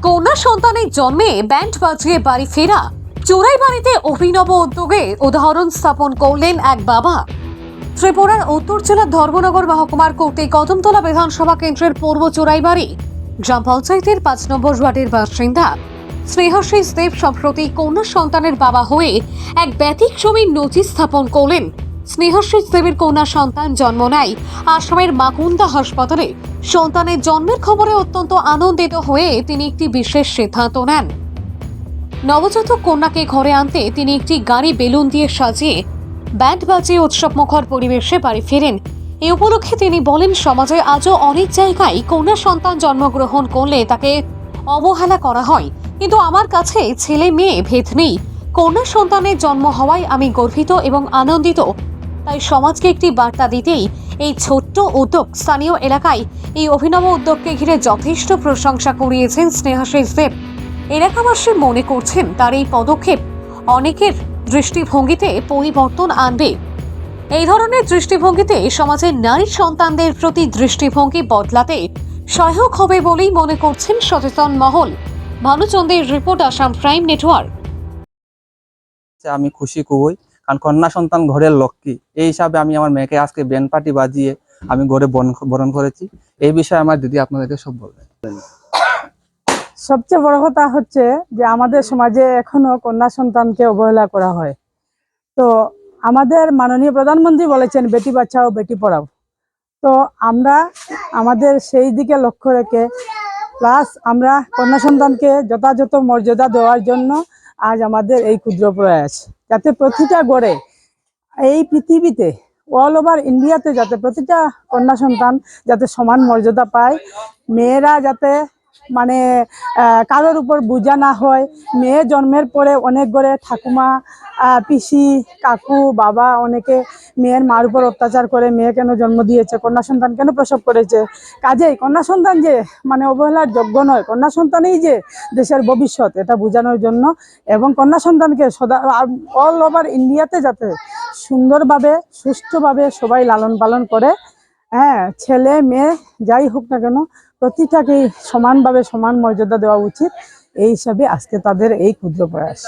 কন্যা সন্তানের জন্মে ব্যান্ড বাজিয়ে বাড়ি ফেরা, চোরাই বাড়িতে অভিনব উদ্যোগে উদাহরণ স্থাপন করলেন এক বাবা। ত্রিপুরার উত্তর জেলার ধর্মনগর মহকুমার কোর্টে কদমতলা বিধানসভা কেন্দ্রের পূর্ব চোরাইবাড়ি গ্রাম পঞ্চায়েতের ৫ নম্বর ওয়ার্ডের বাসিন্দা স্নেহাশিস দেব সম্প্রতি কন্যা সন্তানের বাবা হয়ে এক ব্যতিক্রমী নজির স্থাপন করলেন। স্নেহাশিস দেবের কন্যা সন্তান জন্ম নেয় আসামের মাকুন্দা হাসপাতালে। সন্তানের জন্মের খবরে অত্যন্ত আনন্দিত হয়ে তিনি একটি বিশেষ সিদ্ধান্ত নেন। নবজাতক কন্যাকে ঘরে আনতে তিনি একটি গাড়ি বেলুন দিয়ে সাজিয়ে ব্যান্ড বাজিয়ে উৎসবমুখর পরিবেশে বাড়ি ফেরেন। এই উপলক্ষে তিনি বলেন, সমাজে আজও অনেক জায়গায় কন্যা সন্তান জন্মগ্রহণ করলে তাকে অবহেলা করা হয়, কিন্তু আমার কাছে ছেলে মেয়ে ভেদ নেই। কন্যা সন্তানের জন্ম হওয়ায় আমি গর্বিত এবং আনন্দিত। তাই সমাজকে একটি বার্তা দিতেই এই ছোট্ট উদ্যোগ। স্থানীয় এলাকায় এই অভিনব উদ্যোগকে ঘিরে যথেষ্ট প্রশংসা কুড়িয়েছেন স্নেহাশিস দেব। এলাকাবাসী মনে করছেন তার এই পদক্ষেপ অনেকের দৃষ্টিভঙ্গিতে পরিবর্তন আনবে। এই ধরনের দৃষ্টিভঙ্গিতে সমাজের নারী সন্তানদের প্রতি দৃষ্টিভঙ্গি বদলাতে সহায়ক হবে বলেই মনে করছেন সচেতন মহল। ভানুচন্দ্রের রিপোর্ট, আসাম প্রাইম নেটওয়ার্ক। আমি খুশি খুবই, কারণ কন্যা সন্তান ঘরের লক্ষ্মী। এই হিসাবে আমি আমার মেয়েকে আজকে ব্যান্ড পার্টি বাজিয়ে আমি ঘরে বরণ করেছি। এই বিষয়ে আমার দিদি আপনাদেরকে সব বলবেন। সবচেয়ে বড় কথা হচ্ছে যে আমাদের সমাজে এখনো কন্যা সন্তানকে অবহেলা করা হয়। তো আমাদের মাননীয় প্রধানমন্ত্রী বলেছেন বেটি বাঁচাও বেটি পড়াও। তো আমরা আমাদের সেই দিকে লক্ষ্য রেখে প্লাস আমরা কন্যা সন্তানকে যথাযথ মর্যাদা দেওয়ার জন্য আজ আমাদের এই ক্ষুদ্র প্রয়াস, যাতে প্রতিটা গড়ে এই পৃথিবীতে অল ওভার ইন্ডিয়াতে যাতে প্রতিটা কন্যা সন্তান যাতে সমান মর্যাদা পায়, মেয়েরা যাতে মানে কারোর উপর বোঝা না হয়। মেয়ে জন্মের পরে অনেক ঘরে ঠাকুমা, পিসি, কাকু, বাবা অনেকে মেয়ের মার উপর অত্যাচার করে, মেয়ে কেন জন্ম দিয়েছে, কন্যা সন্তান কেন প্রসব করেছে। কাজেই কন্যা সন্তান যে মানে অবহেলার যোগ্য নয়, কন্যা সন্তানই যে দেশের ভবিষ্যৎ, এটা বোঝানোর জন্য এবং কন্যা সন্তানকে সদা অল ওভার ইন্ডিয়াতে যাতে সুন্দরভাবে সুষ্ঠুভাবে সবাই লালন পালন করে। হ্যাঁ, ছেলে মেয়ে যাই হোক না কেন প্রতিটাকেই সমানভাবে সমান মর্যাদা দেওয়া উচিত। এই হিসাবে আজকে তাদের এই ক্ষুদ্র প্রয়াস।